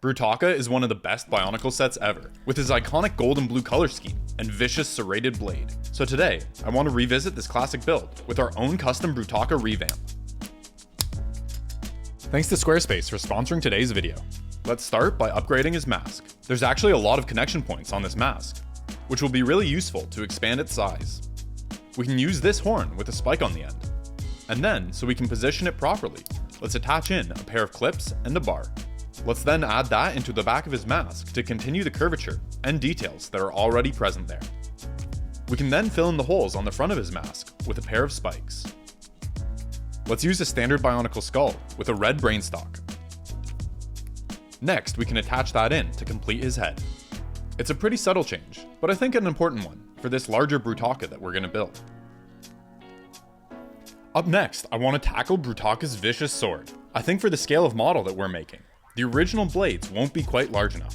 Brutaka is one of the best Bionicle sets ever, with his iconic gold and blue color scheme and vicious serrated blade. So today, I want to revisit this classic build with our own custom Brutaka revamp. Thanks to Squarespace for sponsoring today's video. Let's start by upgrading his mask. There's actually a lot of connection points on this mask, which will be really useful to expand its size. We can use this horn with a spike on the end. And then, so we can position it properly, let's attach in a pair of clips and a bar. Let's then add that into the back of his mask to continue the curvature and details that are already present there. We can then fill in the holes on the front of his mask with a pair of spikes. Let's use a standard Bionicle skull with a red brainstalk. Next, we can attach that in to complete his head. It's a pretty subtle change, but I think an important one for this larger Brutaka that we're going to build. Up next, I want to tackle Brutaka's vicious sword. I think for the scale of model that we're making, the original blades won't be quite large enough,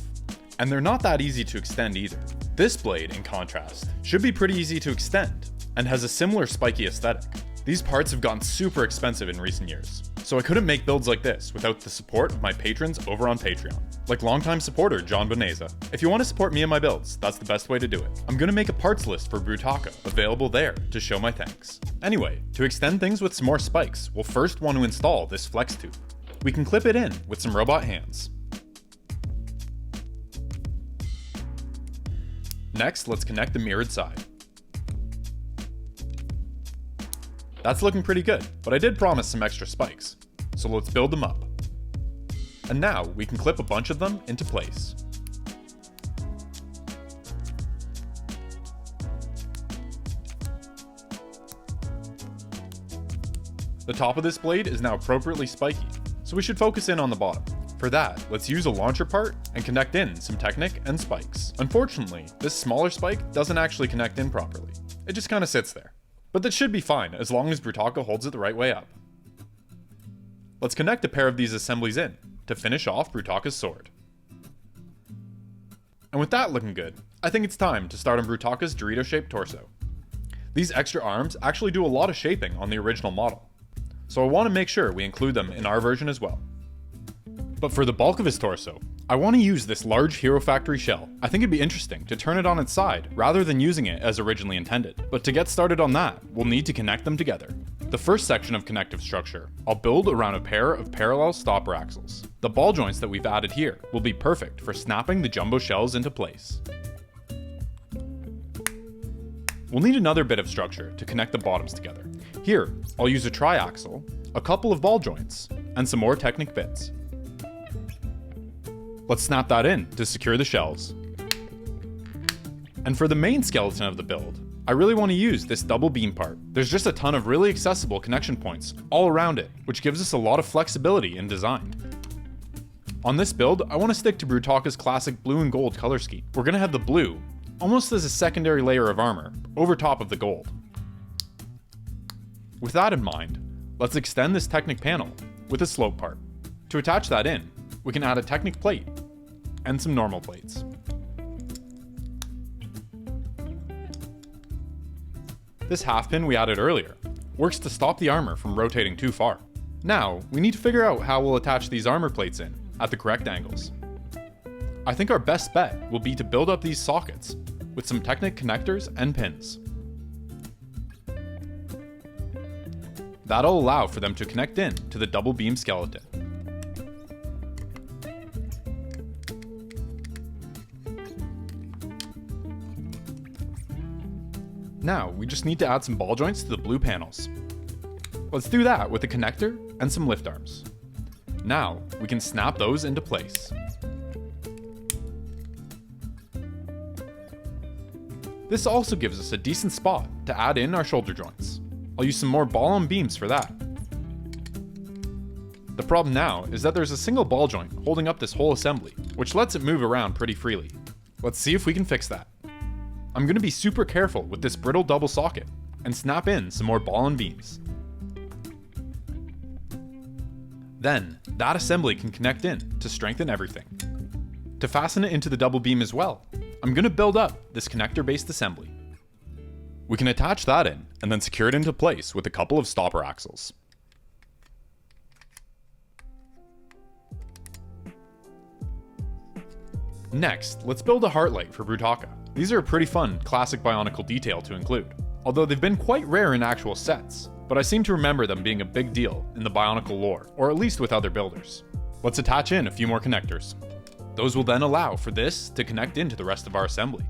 and they're not that easy to extend either. This blade, in contrast, should be pretty easy to extend, and has a similar spiky aesthetic. These parts have gotten super expensive in recent years, so I couldn't make builds like this without the support of my patrons over on Patreon, like longtime supporter John Boneza. If you want to support me and my builds, that's the best way to do it. I'm gonna make a parts list for Brutaka available there to show my thanks. Anyway, to extend things with some more spikes, we'll first want to install this flex tube. We can clip it in with some robot hands. Next, let's connect the mirrored side. That's looking pretty good, but I did promise some extra spikes, so let's build them up. And now we can clip a bunch of them into place. The top of this blade is now appropriately spiky, so we should focus in on the bottom. For that, let's use a launcher part and connect in some Technic and spikes. Unfortunately, this smaller spike doesn't actually connect in properly. It just kind of sits there. But that should be fine as long as Brutaka holds it the right way up. Let's connect a pair of these assemblies in to finish off Brutaka's sword. And with that looking good, I think it's time to start on Brutaka's Dorito-shaped torso. These extra arms actually do a lot of shaping on the original model, so I want to make sure we include them in our version as well. But for the bulk of his torso, I want to use this large Hero Factory shell. I think it'd be interesting to turn it on its side rather than using it as originally intended. But to get started on that, we'll need to connect them together. The first section of connective structure, I'll build around a pair of parallel stopper axles. The ball joints that we've added here will be perfect for snapping the jumbo shells into place. We'll need another bit of structure to connect the bottoms together. Here, I'll use a triaxle, a couple of ball joints, and some more Technic bits. Let's snap that in to secure the shells. And for the main skeleton of the build, I really want to use this double beam part. There's just a ton of really accessible connection points all around it, which gives us a lot of flexibility in design. On this build, I want to stick to Brutaka's classic blue and gold color scheme. We're going to have the blue almost as a secondary layer of armor over top of the gold. With that in mind, let's extend this Technic panel with a slope part. To attach that in, we can add a Technic plate and some normal plates. This half pin we added earlier works to stop the armor from rotating too far. Now, we need to figure out how we'll attach these armor plates in at the correct angles. I think our best bet will be to build up these sockets with some Technic connectors and pins. That'll allow for them to connect in to the double beam skeleton. Now, we just need to add some ball joints to the blue panels. Let's do that with a connector and some lift arms. Now, we can snap those into place. This also gives us a decent spot to add in our shoulder joints. I'll use some more ball-on beams for that. The problem now is that there's a single ball joint holding up this whole assembly, which lets it move around pretty freely. Let's see if we can fix that. I'm going to be super careful with this brittle double socket and snap in some more ball and beams. Then, that assembly can connect in to strengthen everything. To fasten it into the double beam as well, I'm going to build up this connector-based assembly. We can attach that in and then secure it into place with a couple of stopper axles. . Next, let's build a heart light for Brutaka. These are a pretty fun, classic Bionicle detail to include, although they've been quite rare in actual sets, but I seem to remember them being a big deal in the Bionicle lore, or at least with other builders. Let's attach in a few more connectors. Those will then allow for this to connect into the rest of our assembly.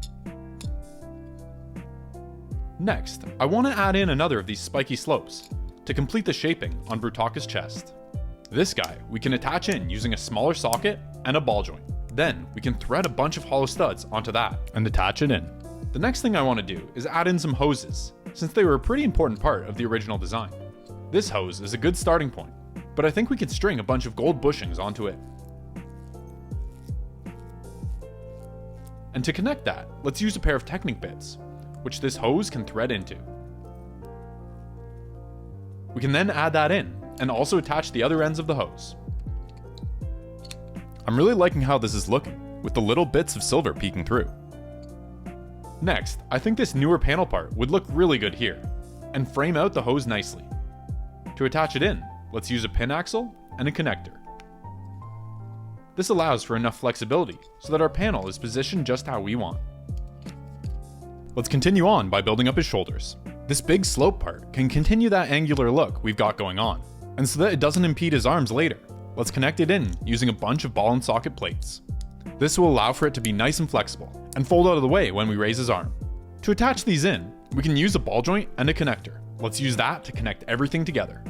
Next, I want to add in another of these spiky slopes to complete the shaping on Brutaka's chest. This guy we can attach in using a smaller socket and a ball joint. Then we can thread a bunch of hollow studs onto that and attach it in. The next thing I want to do is add in some hoses, since they were a pretty important part of the original design. This hose is a good starting point, but I think we could string a bunch of gold bushings onto it. And to connect that, let's use a pair of Technic bits, which this hose can thread into. We can then add that in, and also attach the other ends of the hose. I'm really liking how this is looking, with the little bits of silver peeking through. Next, I think this newer panel part would look really good here, and frame out the hose nicely. To attach it in, let's use a pin axle and a connector. This allows for enough flexibility so that our panel is positioned just how we want. Let's continue on by building up his shoulders. This big slope part can continue that angular look we've got going on, and so that it doesn't impede his arms later, let's connect it in using a bunch of ball and socket plates. This will allow for it to be nice and flexible, and fold out of the way when we raise his arm. To attach these in, we can use a ball joint and a connector. Let's use that to connect everything together.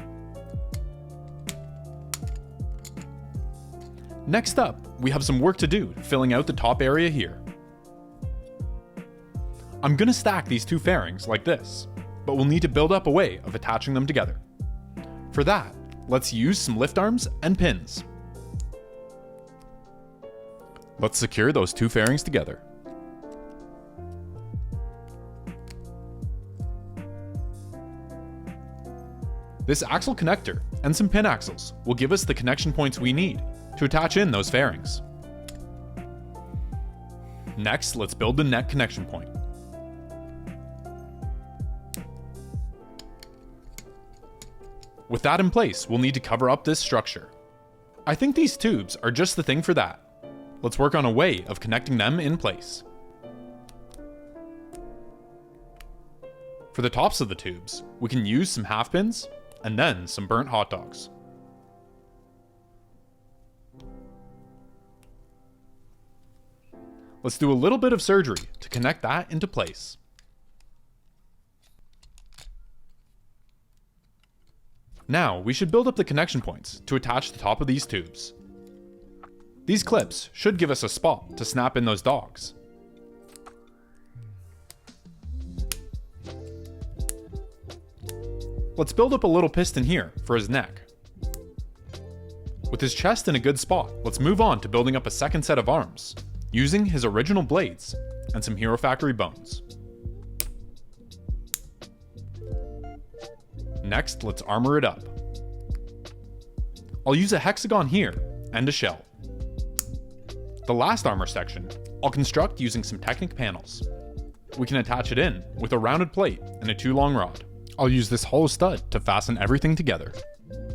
Next up, we have some work to do filling out the top area here. I'm gonna stack these two fairings like this, but we'll need to build up a way of attaching them together. For that, let's use some lift arms and pins. Let's secure those two fairings together. This axle connector and some pin axles will give us the connection points we need to attach in those fairings. Next, let's build the neck connection point. With that in place, we'll need to cover up this structure. I think these tubes are just the thing for that. Let's work on a way of connecting them in place. For the tops of the tubes, we can use some half pins and then some burnt hot dogs. Let's do a little bit of surgery to connect that into place. Now, we should build up the connection points to attach the top of these tubes. These clips should give us a spot to snap in those dogs. Let's build up a little piston here for his neck. With his chest in a good spot, let's move on to building up a second set of arms, using his original blades and some Hero Factory bones. Next, let's armor it up. I'll use a hexagon here and a shell. The last armor section, I'll construct using some Technic panels. We can attach it in with a rounded plate and a 2-long rod. I'll use this hollow stud to fasten everything together.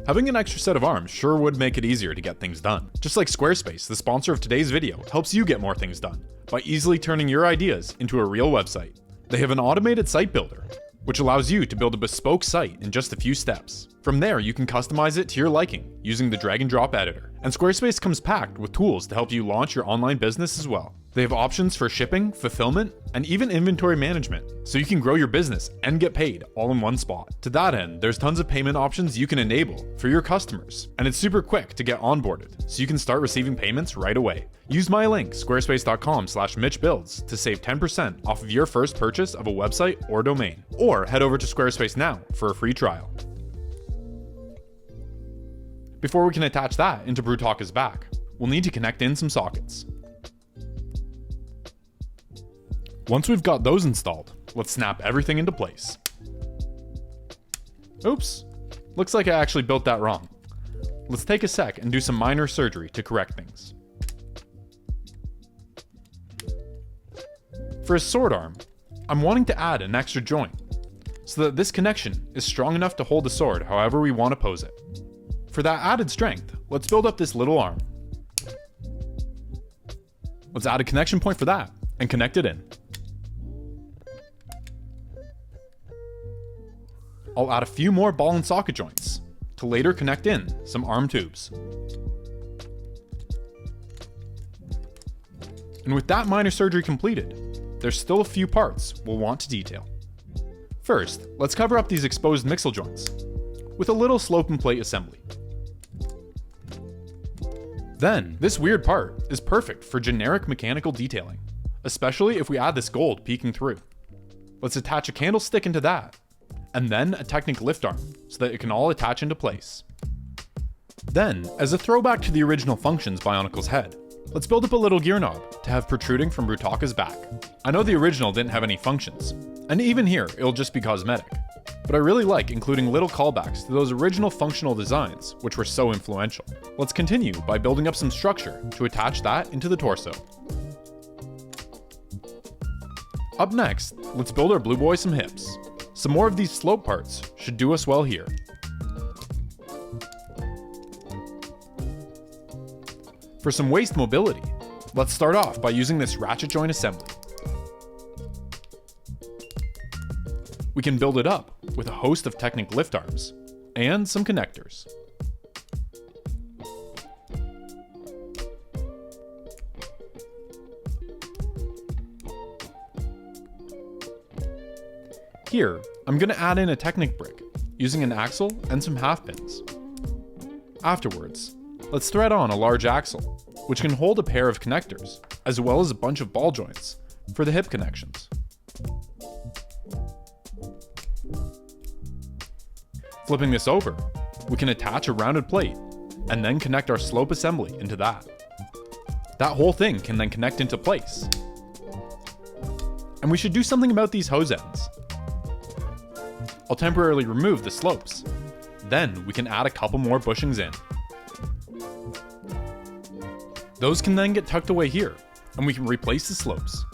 Having an extra set of arms sure would make it easier to get things done. Just like Squarespace, the sponsor of today's video, helps you get more things done by easily turning your ideas into a real website. They have an automated site builder, which allows you to build a bespoke site in just a few steps. From there, you can customize it to your liking using the drag and drop editor. And Squarespace comes packed with tools to help you launch your online business as well. They have options for shipping, fulfillment, and even inventory management, so you can grow your business and get paid all in one spot. To that end, there's tons of payment options you can enable for your customers, and it's super quick to get onboarded, so you can start receiving payments right away. Use my link, squarespace.com/MitchBuilds, to save 10% off of your first purchase of a website or domain, or head over to Squarespace now for a free trial. Before we can attach that into Brutaka's back, we'll need to connect in some sockets. Once we've got those installed, let's snap everything into place. Oops, looks like I actually built that wrong. Let's take a sec and do some minor surgery to correct things. For his sword arm, I'm wanting to add an extra joint, so that this connection is strong enough to hold the sword however we want to pose it. For that added strength, let's build up this little arm. Let's add a connection point for that and connect it in. I'll add a few more ball and socket joints to later connect in some arm tubes. And with that minor surgery completed, there's still a few parts we'll want to detail. First, let's cover up these exposed mixel joints with a little slope and plate assembly. Then, this weird part is perfect for generic mechanical detailing, especially if we add this gold peeking through. Let's attach a candlestick into that, and then a Technic lift arm so that it can all attach into place. Then, as a throwback to the original functions Bionicle's head, let's build up a little gear knob to have protruding from Brutaka's back. I know the original didn't have any functions, and even here it'll just be cosmetic, but I really like including little callbacks to those original functional designs which were so influential. Let's continue by building up some structure to attach that into the torso. Up next, let's build our blue boy some hips. Some more of these slope parts should do us well here. For some waist mobility, let's start off by using this ratchet joint assembly. We can build it up with a host of Technic lift arms and some connectors. Here, I'm going to add in a Technic brick using an axle and some half pins. Afterwards, let's thread on a large axle, which can hold a pair of connectors, as well as a bunch of ball joints for the hip connections. Flipping this over, we can attach a rounded plate and then connect our slope assembly into that. That whole thing can then connect into place. And we should do something about these hose ends. I'll temporarily remove the slopes. Then we can add a couple more bushings in. Those can then get tucked away here, and we can replace the slopes.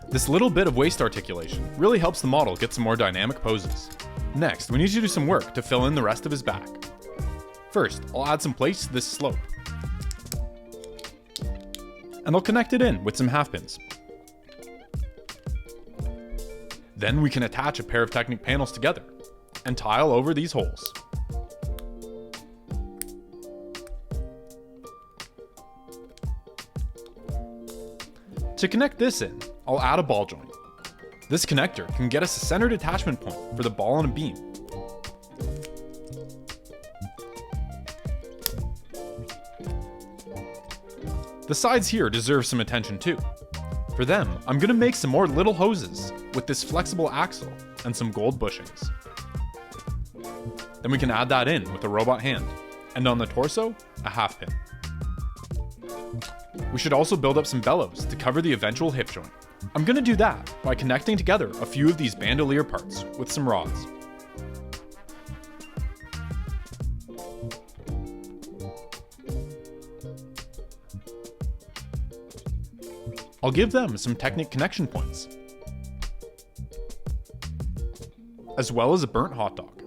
This little bit of waist articulation really helps the model get some more dynamic poses. Next, we need to do some work to fill in the rest of his back. First, I'll add some plates to this slope. And I'll connect it in with some half pins. Then we can attach a pair of Technic panels together and tile over these holes. To connect this in, I'll add a ball joint. This connector can get us a centered attachment point for the ball on a beam. The sides here deserve some attention too. For them, I'm going to make some more little hoses with this flexible axle and some gold bushings. Then we can add that in with a robot hand, and on the torso, a half pin. We should also build up some bellows to cover the eventual hip joint. I'm going to do that by connecting together a few of these bandolier parts with some rods. I'll give them some Technic connection points, as well as a burnt hot dog.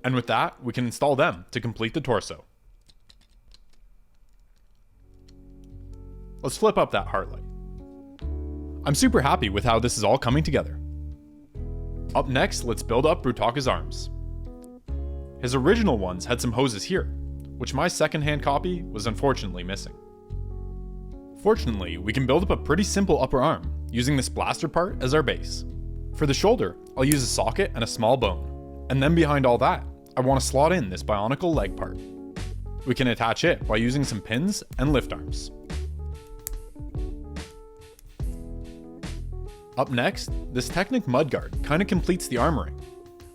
And with that, we can install them to complete the torso. Let's flip up that heart light. I'm super happy with how this is all coming together. Up next, let's build up Brutaka's arms. His original ones had some hoses here, which my secondhand copy was unfortunately missing. Fortunately, we can build up a pretty simple upper arm using this blaster part as our base. For the shoulder, I'll use a socket and a small bone. And then behind all that, I want to slot in this Bionicle leg part. We can attach it by using some pins and lift arms. Up next, this Technic mudguard kind of completes the armoring.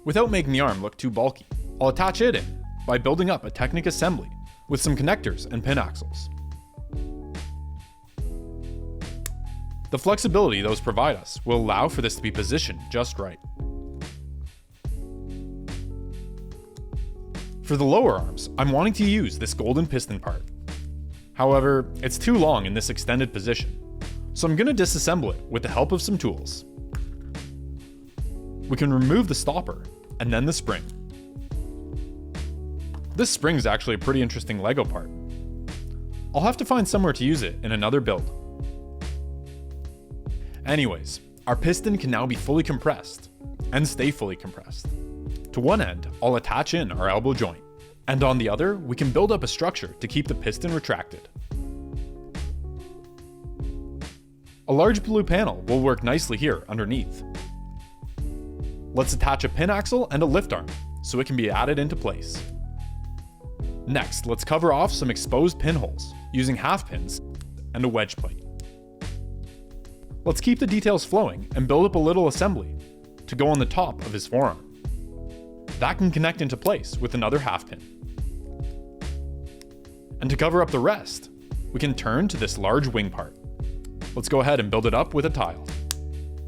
Without making the arm look too bulky, I'll attach it in by building up a Technic assembly with some connectors and pin axles. The flexibility those provide us will allow for this to be positioned just right. For the lower arms, I'm wanting to use this golden piston part. However, it's too long in this extended position, so I'm going to disassemble it with the help of some tools. We can remove the stopper and then the spring. This spring is actually a pretty interesting Lego part. I'll have to find somewhere to use it in another build. Anyways, our piston can now be fully compressed, and stay fully compressed. To one end, I'll attach in our elbow joint, and on the other, we can build up a structure to keep the piston retracted. A large blue panel will work nicely here underneath. Let's attach a pin axle and a lift arm, so it can be added into place. Next, let's cover off some exposed pinholes using half pins and a wedge plate. Let's keep the details flowing and build up a little assembly to go on the top of his forearm. That can connect into place with another half pin. And to cover up the rest, we can turn to this large wing part. Let's go ahead and build it up with a tile.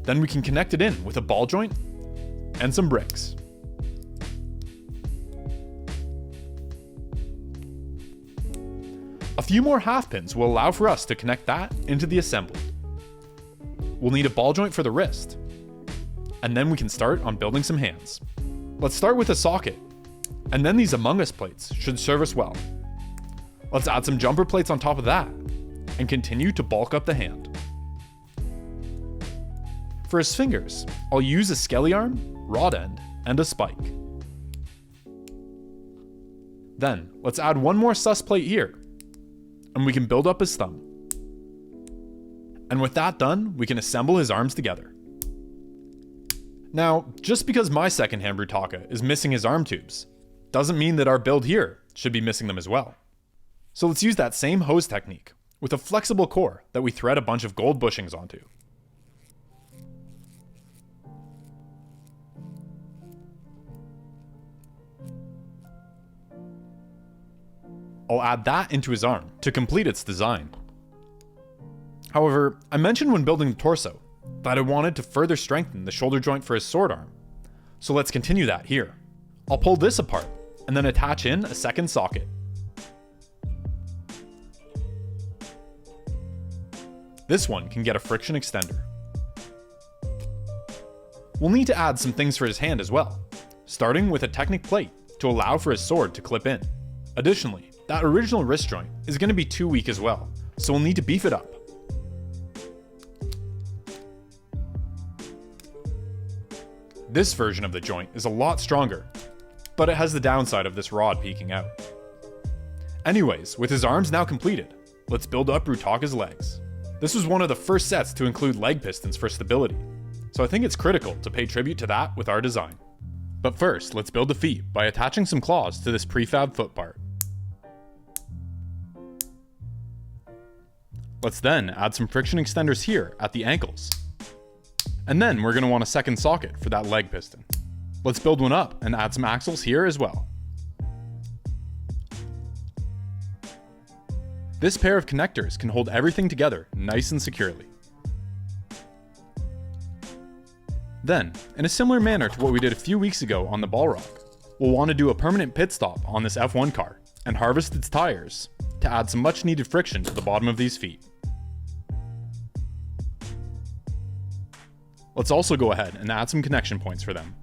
Then we can connect it in with a ball joint and some bricks. A few more half pins will allow for us to connect that into the assembly. We'll need a ball joint for the wrist, and then we can start on building some hands. Let's start with a socket, and then these Among Us plates should serve us well. Let's add some jumper plates on top of that, and continue to bulk up the hand. For his fingers, I'll use a skelly arm, rod end, and a spike. Then, let's add one more sus plate here, and we can build up his thumb. And with that done, we can assemble his arms together. Now, just because my second-hand Brutaka is missing his arm tubes, doesn't mean that our build here should be missing them as well. So let's use that same hose technique, with a flexible core that we thread a bunch of gold bushings onto. I'll add that into his arm to complete its design. However, I mentioned when building the torso that I wanted to further strengthen the shoulder joint for his sword arm, so let's continue that here. I'll pull this apart and then attach in a second socket. This one can get a friction extender. We'll need to add some things for his hand as well, starting with a Technic plate to allow for his sword to clip in. Additionally, that original wrist joint is going to be too weak as well, so we'll need to beef it up. This version of the joint is a lot stronger, but it has the downside of this rod peeking out. Anyways, with his arms now completed, let's build up Brutaka's legs. This was one of the first sets to include leg pistons for stability, so I think it's critical to pay tribute to that with our design. But first, let's build the feet by attaching some claws to this prefab foot part. Let's then add some friction extenders here at the ankles. And then we're going to want a second socket for that leg piston. Let's build one up and add some axles here as well. This pair of connectors can hold everything together nice and securely. Then, in a similar manner to what we did a few weeks ago on the Balrog, we'll want to do a permanent pit stop on this F1 car and harvest its tires to add some much needed friction to the bottom of these feet. Let's also go ahead and add some connection points for them.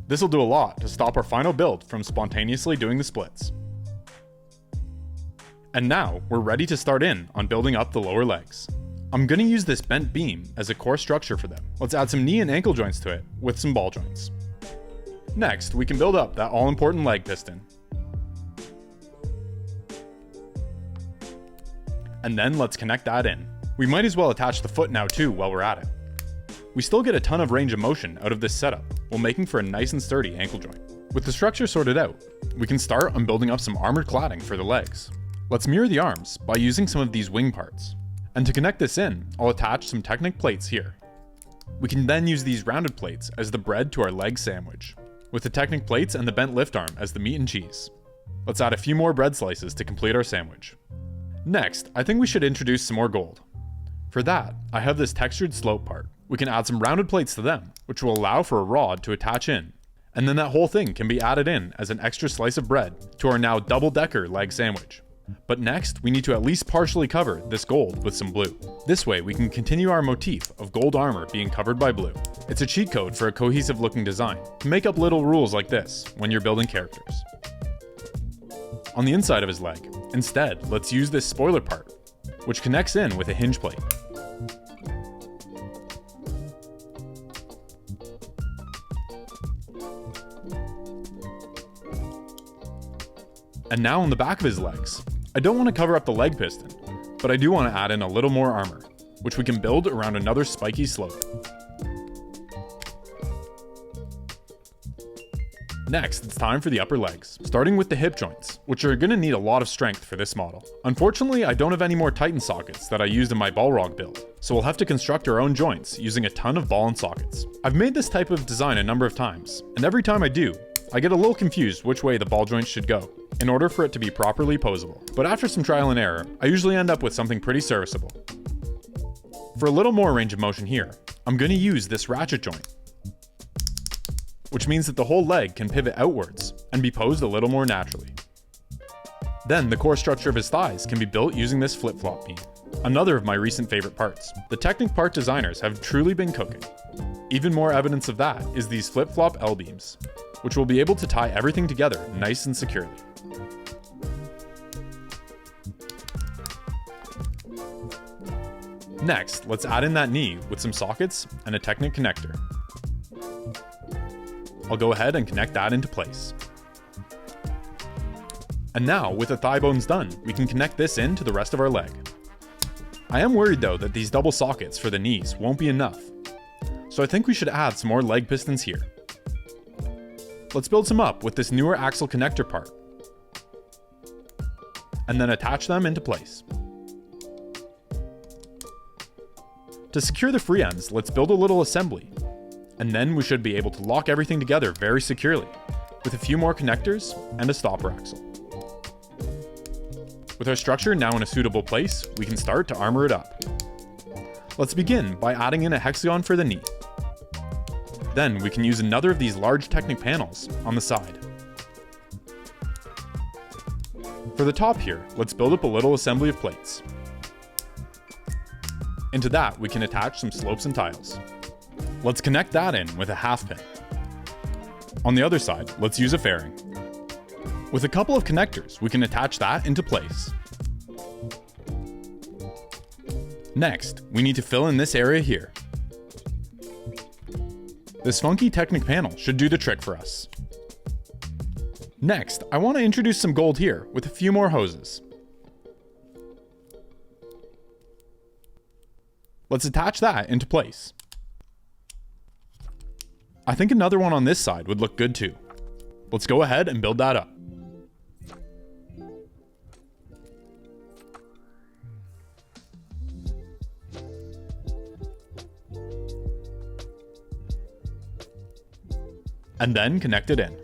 This will do a lot to stop our final build from spontaneously doing the splits. And now we're ready to start in on building up the lower legs. I'm going to use this bent beam as a core structure for them. Let's add some knee and ankle joints to it with some ball joints. Next, we can build up that all-important leg piston. And then let's connect that in. We might as well attach the foot now too while we're at it. We still get a ton of range of motion out of this setup, while making for a nice and sturdy ankle joint. With the structure sorted out, we can start on building up some armored cladding for the legs. Let's mirror the arms by using some of these wing parts. And to connect this in, I'll attach some Technic plates here. We can then use these rounded plates as the bread to our leg sandwich, with the Technic plates and the bent lift arm as the meat and cheese. Let's add a few more bread slices to complete our sandwich. Next, I think we should introduce some more gold. For that, I have this textured slope part. We can add some rounded plates to them, which will allow for a rod to attach in, and then that whole thing can be added in as an extra slice of bread to our now double-decker leg sandwich. But next, we need to at least partially cover this gold with some blue. This way, we can continue our motif of gold armor being covered by blue. It's a cheat code for a cohesive looking design to make up little rules like this when you're building characters. on the inside of his leg. Instead, let's use this spoiler part, which connects in with a hinge plate. And now on the back of his legs. I don't want to cover up the leg piston, but I do want to add in a little more armor, which we can build around another spiky slope. Next, it's time for the upper legs, starting with the hip joints, which are going to need a lot of strength for this model. Unfortunately, I don't have any more Titan sockets that I used in my Balrog build, so we'll have to construct our own joints using a ton of ball and sockets. I've made this type of design a number of times, and every time I do, I get a little confused which way the ball joint should go, in order for it to be properly posable. But after some trial and error, I usually end up with something pretty serviceable. For a little more range of motion here, I'm going to use this ratchet joint, which means that the whole leg can pivot outwards and be posed a little more naturally. Then the core structure of his thighs can be built using this flip-flop beam, another of my recent favorite parts. The Technic part designers have truly been cooking. Even more evidence of that is these flip-flop L-beams, which will be able to tie everything together nice and securely. Next, let's add in that knee with some sockets and a Technic connector. I'll go ahead and connect that into place. And now, with the thigh bones done, we can connect this in to the rest of our leg. I am worried though that these double sockets for the knees won't be enough, so I think we should add some more leg pistons here. Let's build some up with this newer axle connector part, and then attach them into place. To secure the free ends, let's build a little assembly, and then we should be able to lock everything together very securely, with a few more connectors and a stopper axle. With our structure now in a suitable place, we can start to armor it up. Let's begin by adding in a hexagon for the knee. Then we can use another of these large Technic panels on the side. For the top here, let's build up a little assembly of plates. Into that, we can attach some slopes and tiles. Let's connect that in with a half pin. On the other side, let's use a fairing. With a couple of connectors, we can attach that into place. Next, we need to fill in this area here. This funky Technic panel should do the trick for us. Next, I want to introduce some gold here with a few more hoses. Let's attach that into place. I think another one on this side would look good too. Let's go ahead and build that up. And then connect it in.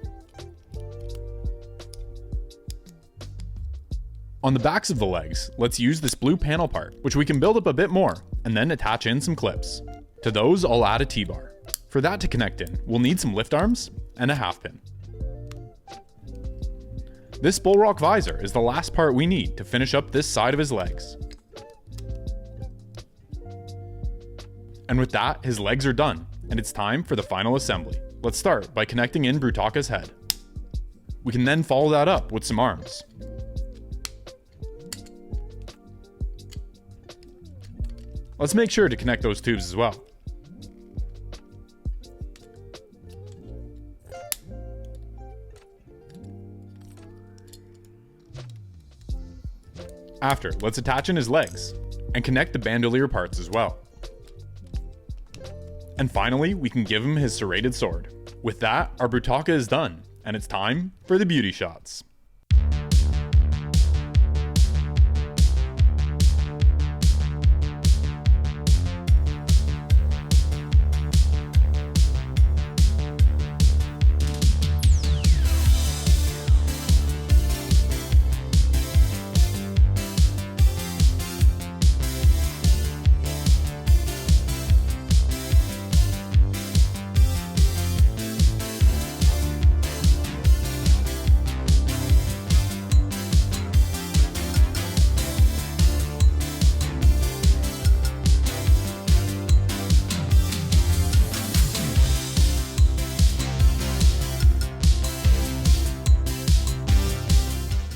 On the backs of the legs, let's use this blue panel part, which we can build up a bit more, and then attach in some clips. To those, I'll add a T-bar. For that to connect in, we'll need some lift arms and a half pin. This bullrock visor is the last part we need to finish up this side of his legs. And with that, his legs are done, and it's time for the final assembly. Let's start by connecting in Brutaka's head. We can then follow that up with some arms. Let's make sure to connect those tubes as well. After, let's attach in his legs and connect the bandolier parts as well. And finally, we can give him his serrated sword. With that, our Brutaka is done, and it's time for the beauty shots.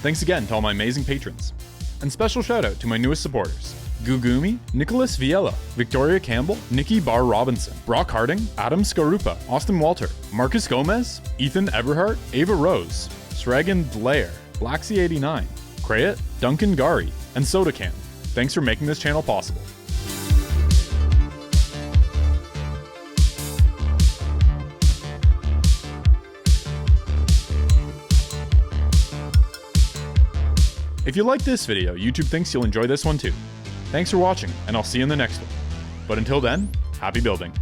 Thanks again to all my amazing patrons. And special shout out to my newest supporters: Gugumi, Nicholas Viella, Victoria Campbell, Nikki Barr Robinson, Brock Harding, Adam Skarupa, Austin Walter, Marcus Gomez, Ethan Everhart, Ava Rose, Sregan Blair, Blacksy89, Crayet, Duncan Gari, and SodaCam. Thanks for making this channel possible. If you like this video, YouTube thinks you'll enjoy this one too. Thanks for watching, and I'll see you in the next one. But until then, happy building.